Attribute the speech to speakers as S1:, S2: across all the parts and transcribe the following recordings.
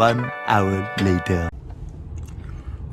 S1: 1 hour later.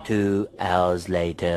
S1: Two hours later.